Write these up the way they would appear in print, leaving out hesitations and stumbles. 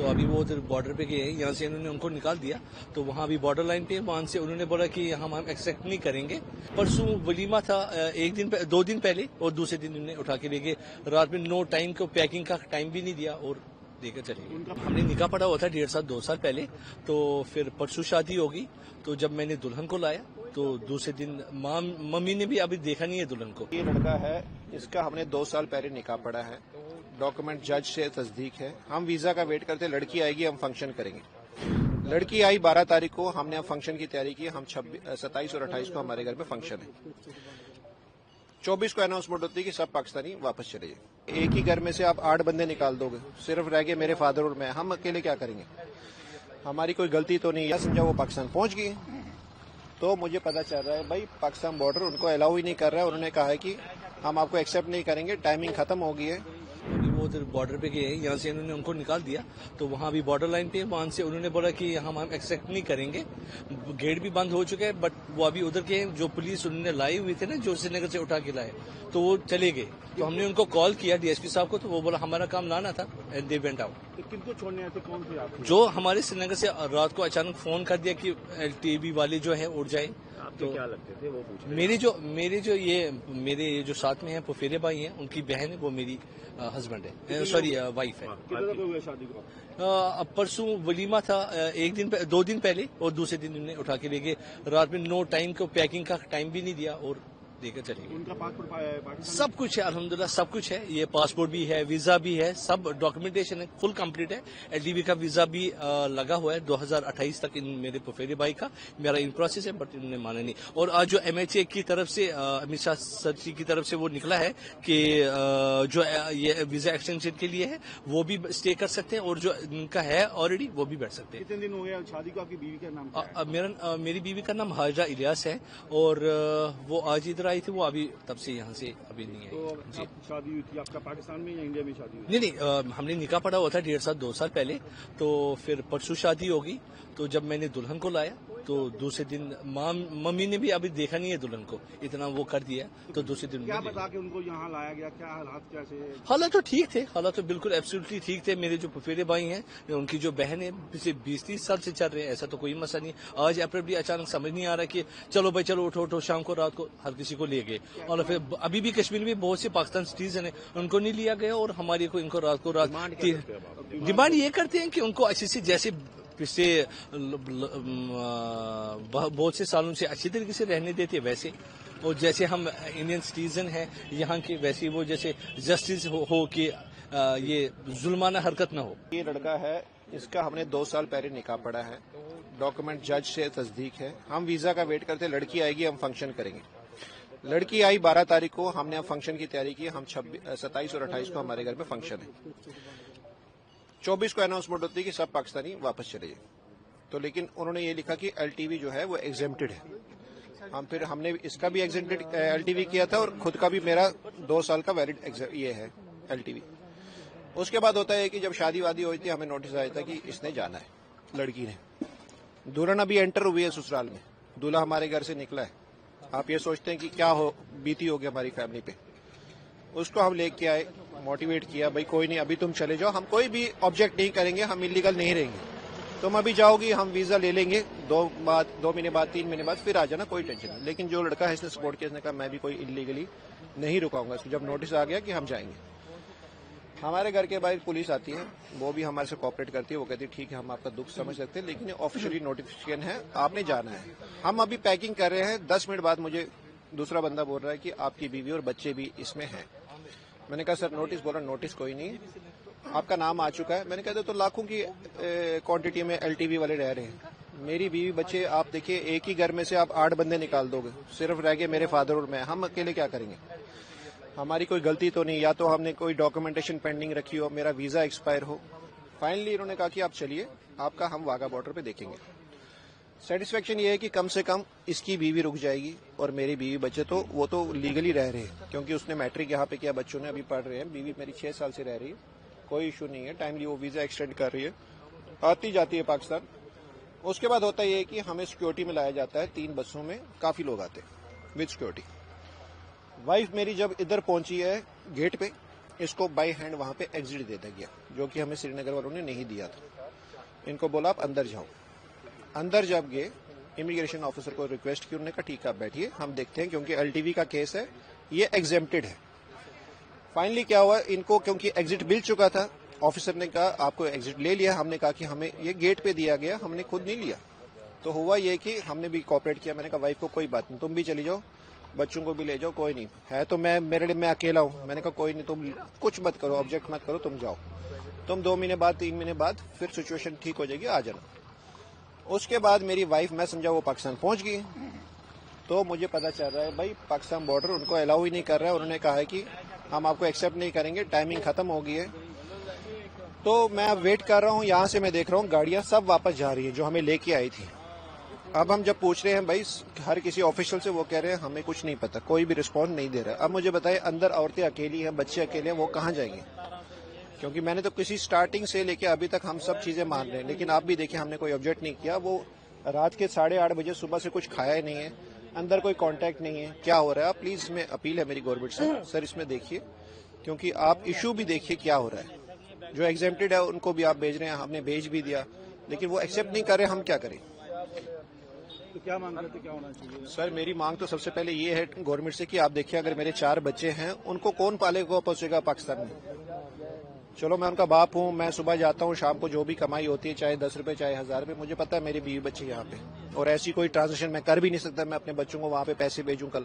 तो अभी वो उधर बॉर्डर पे गए हैं, यहाँ से इन्होंने उनको निकाल दिया, तो वहाँ अभी बॉर्डर लाइन पे वहाँ से उन्होंने बोला कि हम एक्सेप्ट नहीं करेंगे। परसों वलीमा था, एक दिन 2 दिन पहले, और दूसरे दिन उन्होंने उठा के ले गए। रात में नो टाइम को पैकिंग का टाइम भी नहीं दिया और देकर चले गए। हमने निकाह पढ़ा हुआ था 1.5 साल 2 साल पहले, तो फिर परसों शादी होगी, तो जब मैंने दुल्हन को लाया तो दूसरे दिन मम्मी ने भी अभी देखा नहीं है दुल्हन को। ये लड़का है, इसका हमने 2 साल पहले निकाह पढ़ा है, डॉक्यूमेंट जज से तस्दीक है। हम वीजा का वेट करते, लड़की आएगी हम फंक्शन करेंगे। लड़की आई 12 तारीख को, हमने फंक्शन की तैयारी की। हम 27 और 28 को हमारे घर में फंक्शन है। 24 को अनाउंसमेंट होती है कि सब पाकिस्तानी वापस चले जाए। एक ही घर में से आप 8 बंदे निकाल दोगे, सिर्फ रह गए मेरे फादर और मैं, हम अकेले क्या करेंगे? हमारी कोई गलती तो नहीं है। समझा वो पाकिस्तान पहुंच गए, तो मुझे पता चल रहा है भाई पाकिस्तान बॉर्डर उनको अलाउ ही नहीं कर रहा है। उन्होंने कहा है कि हम आपको एक्सेप्ट नहीं करेंगे, टाइमिंग खत्म हो गई है। अभी वो उधर बॉर्डर पे गए हैं, यहाँ से इन्होंने उनको निकाल दिया, तो वहाँ अभी बॉर्डर लाइन पे वहाँ से उन्होंने बोला कि हम एक्सेप्ट नहीं करेंगे। गेट भी बंद हो चुके हैं, बट वो अभी उधर के जो पुलिस उन्होंने लाई हुई थे ना, जो श्रीनगर से उठा के लाए, तो वो चले गए। तो हमने उनको कॉल किया डीएसपी साहब को, तो वो बोला हमारा काम लाना था, एंड दे वेंट आउट। किनको छोड़ने आए थे, कौन थे आप? जो हमारे श्रीनगर से रात को अचानक फोन कर दिया कि एलटीबी वाले जो है उड़ जाए। तो क्या लगते थे वो पूछ रहे? मेरे जो साथ में है फुफेरे भाई हैं, उनकी बहन है, वो मेरी हस्बैंड है, सॉरी वाइफ है। हुए शादी को? अब परसों वलीमा था, एक दिन 2 दिन पहले, और दूसरे दिन उन्होंने उठा के ले गए। रात में नो टाइम को पैकिंग का टाइम भी नहीं दिया और देकर चले गए। उनका पासपोर्ट सब कुछ है, अल्हम्दुलिल्लाह सब कुछ है। ये पासपोर्ट भी है, वीजा भी है, सब डॉक्यूमेंटेशन है, फुल कंप्लीट है। एलडीबी का वीजा भी लगा हुआ है 2028 तक इन मेरे फुफेरे भाई का। मेरा इन प्रोसेस है, बट इन्होंने माना नहीं। और आज जो एमएचए की तरफ से, अमित शाह सर जी की तरफ से वो निकला है कि जो ये वीजा एक्सटेंशन के लिए है वो भी स्टे कर सकते हैं, और जो इनका है ऑलरेडी वो भी बैठ सकते हैं। कितने दिन हो गए शादी को? आपकी बीवी का नाम क्या है? मेरी बीवी का नाम हाजरा इलियास है, और वो आज इधर आई थी, वो अभी तब से यहाँ से अभी नहीं आई। तो आप शादी हुई थी आपका पाकिस्तान में या इंडिया में शादी हुई? नहीं, हमने निकाह पढ़ा हुआ था 1.5 साल 2 साल पहले, तो फिर परसों शादी होगी, तो जब मैंने दुल्हन को लाया तो दूसरे दिन मम्मी ने भी अभी देखा नहीं है दुल्हन को, इतना वो कर दिया, तो दूसरे दिन क्या बता के उनको यहाँ लाया गया? क्या हालात कैसे? हालात तो ठीक थे, हालात तो बिल्कुल एब्सोल्युटली ठीक थे। मेरे जो फुफेरे भाई हैं, उनकी जो बहन है, पिछले 20-30 साल से चल रहे हैं, ऐसा तो कोई मसला नहीं। आज अप्रैल अचानक समझ नहीं आ रहा कि चलो भाई चलो उठो शाम को रात को हर किसी को ले गए। और फिर अभी भी कश्मीर में बहुत से पाकिस्तान सिटीजन है, उनको नहीं लिया गया, और हमारी को इनको रात को डिमांड ये करते हैं कि उनको अच्छे से, जैसे पिछले बहुत से सालों से अच्छी तरीके से रहने देते वैसे, और जैसे हम इंडियन सिटीजन हैं यहाँ के, वैसे वो जैसे जस्टिस हो कि ये जुल्माना हरकत ना हो। ये लड़का है, इसका हमने 2 साल पहले निकाह पढ़ा है, डॉक्यूमेंट जज से तस्दीक है। हम वीजा का वेट करते, लड़की आएगी हम फंक्शन करेंगे। लड़की आई 12 तारीख को, हमने फंक्शन की तैयारी की। हम 27 और 28 को हमारे घर में फंक्शन है। 24 को अनाउंसमेंट होती है कि सब पाकिस्तानी वापस चले जाए। तो लेकिन उन्होंने ये लिखा कि एलटीवी जो है वो एग्जेम्प्टेड है। हमने इसका भी एग्जेम्प्टेड एलटीवी किया था, और खुद का भी मेरा 2 साल का वैलिड ये है एलटीवी। उसके बाद होता है कि जब शादी वादी हुई थी, हमें नोटिस आया था कि इसने जाना है, लड़की ने। दुल्हन अभी एंटर हुई है ससुराल में, दूल्हा हमारे घर से निकला है। आप ये सोचते हैं कि क्या बीती होगी हमारी फैमिली पे। उसको हम लेके आए, मोटिवेट किया, भाई कोई नहीं, अभी तुम चले जाओ, हम कोई भी ऑब्जेक्ट नहीं करेंगे, हम इलीगल नहीं रहेंगे। तुम अभी जाओगी, हम वीजा ले लेंगे, 2 महीने बाद 3 महीने बाद फिर आ जाना, कोई टेंशन नहीं। लेकिन जो लड़का है इसने सपोर्ट किया, इसने कहा मैं भी कोई इलीगली नहीं रुकाऊंगा इसको। जब नोटिस आ गया कि हम जाएंगे, हमारे घर के बाहर पुलिस आती है, वो भी हमारे से कोऑपरेट करती है। वो कहती है ठीक है, हम आपका दुख समझ सकते हैं, लेकिन ऑफिशियली नोटिफिकेशन है, आपने जाना है। हम अभी पैकिंग कर रहे हैं। 10 मिनट बाद मुझे दूसरा बंदा बोल रहा है कि आपकी बीवी और बच्चे भी इसमें हैं। मैंने कहा सर नोटिस? बोला नोटिस कोई नहीं, आपका नाम आ चुका है। मैंने कहा तो लाखों की क्वांटिटी में एलटीवी वाले रह रहे हैं। मेरी बीवी बच्चे, आप देखिए, एक ही घर में से आप 8 बंदे निकाल दोगे, सिर्फ रह गए मेरे फादर और मैं, हम अकेले क्या करेंगे? हमारी कोई गलती तो नहीं, या तो हमने कोई डॉक्यूमेंटेशन पेंडिंग रखी हो, मेरा वीजा एक्सपायर हो। फाइनली इन्होंने कहा कि आप चलिए, आपका हम वाघा बॉर्डर पे देखेंगे। सेटिस्फेक्शन ये है कि कम से कम इसकी बीवी रुक जाएगी, और मेरी बीवी बच्चे तो वो तो लीगली रह रहे हैं, क्योंकि उसने मैट्रिक यहाँ पे किया, बच्चों ने अभी पढ़ रहे हैं। बीवी मेरी 6 साल से रह रही है, कोई इशू नहीं है, टाइमली वो वीजा एक्सटेंड कर रही है, आती जाती है पाकिस्तान। उसके बाद होता है कि हमें सिक्योरिटी में लाया जाता है, 3 बसों में काफी लोग आते हैं विद सिक्योरिटी। वाइफ मेरी जब इधर पहुंची है गेट पे, اس کو بائی ہینڈ وہاں پہ ایگزٹ دے دیا گیا، جو کہ ہمیں سری نگر والوں نے نہیں دیا تھا۔ ان کو بولا آپ اندر جاؤ، اندر جب گئے امیگریشن آفیسر کو ریکویسٹ کی، انہوں نے کہا ٹھیک ہے آپ بیٹھیے ہم دیکھتے ہیں، کیونکہ LTV کا کیس ہے، یہ ایگزیمپٹڈ ہے۔ فائنلی کیا ہوا، ان کو کیونکہ ایگزٹ مل چکا تھا، آفیسر نے کہا آپ کو ایگزٹ لے لیا، ہم نے کہا کہ ہمیں یہ گیٹ پہ دیا گیا، ہم نے خود نہیں لیا۔ تو ہوا یہ کہ ہم نے بھی کوآپریٹ کیا، میں نے کہا وائف کو کوئی بات نہیں، تم بھی چلی جاؤ، بچوں کو بھی لے جاؤ، کوئی نہیں ہے تو میرے لیے میں اکیلا ہوں، میں نے کہا کوئی نہیں تم کچھ مت کرو، آبجیکٹ مت کرو، تم جاؤ، تم 2 مہینے بعد 3 مہینے بعد پھر سچویشن ٹھیک ہو جائے گی، آ جانا۔ اس کے بعد میری وائف میں سمجھا وہ پاکستان پہنچ گئی، تو مجھے پتا چل رہا ہے بھائی پاکستان بارڈر ان کو الاؤ ہی نہیں کر رہا ہے، انہوں نے کہا ہے کہ ہم آپ کو ایکسیپٹ نہیں کریں گے، ٹائمنگ ختم ہو گئی ہے۔ تو میں اب ویٹ کر رہا ہوں، یہاں سے میں دیکھ رہا ہوں گاڑیاں سب واپس جا رہی ہیں جو ہمیں لے کے آئی تھی۔ اب ہم جب پوچھ رہے ہیں بھائی ہر کسی آفیشل سے، وہ کہہ رہے ہیں ہمیں کچھ نہیں پتا، کوئی بھی رسپانس نہیں دے رہا۔ اب مجھے بتائیں اندر عورتیں اکیلی ہیں، بچے اکیلے ہیں، وہ کہاں جائیں گے؟ کیونکہ میں نے تو کسی سٹارٹنگ سے لے کے ابھی تک ہم سب چیزیں مان رہے ہیں، لیکن آپ بھی دیکھیں ہم نے کوئی آبجیکٹ نہیں کیا۔ وہ رات کے 8:30 بجے صبح سے کچھ کھایا ہی نہیں ہے، اندر کوئی کانٹیکٹ نہیں ہے، کیا ہو رہا ہے؟ آپ پلیز اس میں اپیل ہے میری گورنمنٹ سے، سر اس میں دیکھیے، کیونکہ آپ ایشو بھی دیکھیے کیا ہو رہا ہے۔ جو ایگزیمپٹڈ ہے ان کو بھی آپ بھیج رہے ہیں، ہم نے بھیج بھی دیا، لیکن وہ ایکسیپٹ نہیں کر رہے، ہم کیا کریں؟ تو کیا مانگ کرتے، کیا ہونا چاہیے؟ سر میری مانگ تو سب سے پہلے یہ ہے گورنمنٹ سے کہ آپ دیکھیں اگر میرے 4 بچے ہیں ان کو کون پالے گا پہنچے گا پاکستان میں؟ چلو میں ان کا باپ ہوں، میں صبح جاتا ہوں، شام کو جو بھی کمائی ہوتی ہے چاہے 10 روپے چاہے 1000 روپے، مجھے پتا ہے میری بیوی بچے یہاں پہ، اور ایسی کوئی ٹرانزیکشن میں کر بھی نہیں سکتا میں اپنے بچوں کو وہاں پہ پیسے بھیجوں کل۔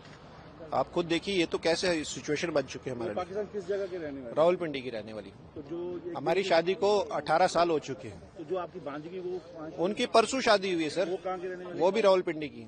آپ خود دیکھیے یہ تو کیسے سچویشن بن چکی ہے ہمارے لیے۔ پاکستان کس جگہ کے رہنے والے؟ راولپنڈی کی رہنے والی، تو جو ہماری شادی کو 18 سال ہو چکے ہیں۔ تو جو آپ کی بانجی کی وہ ان کی پرسوں شادی ہوئی ہے سر، وہ کہاں کے رہنے والے؟ وہ بھی راولپنڈی کی۔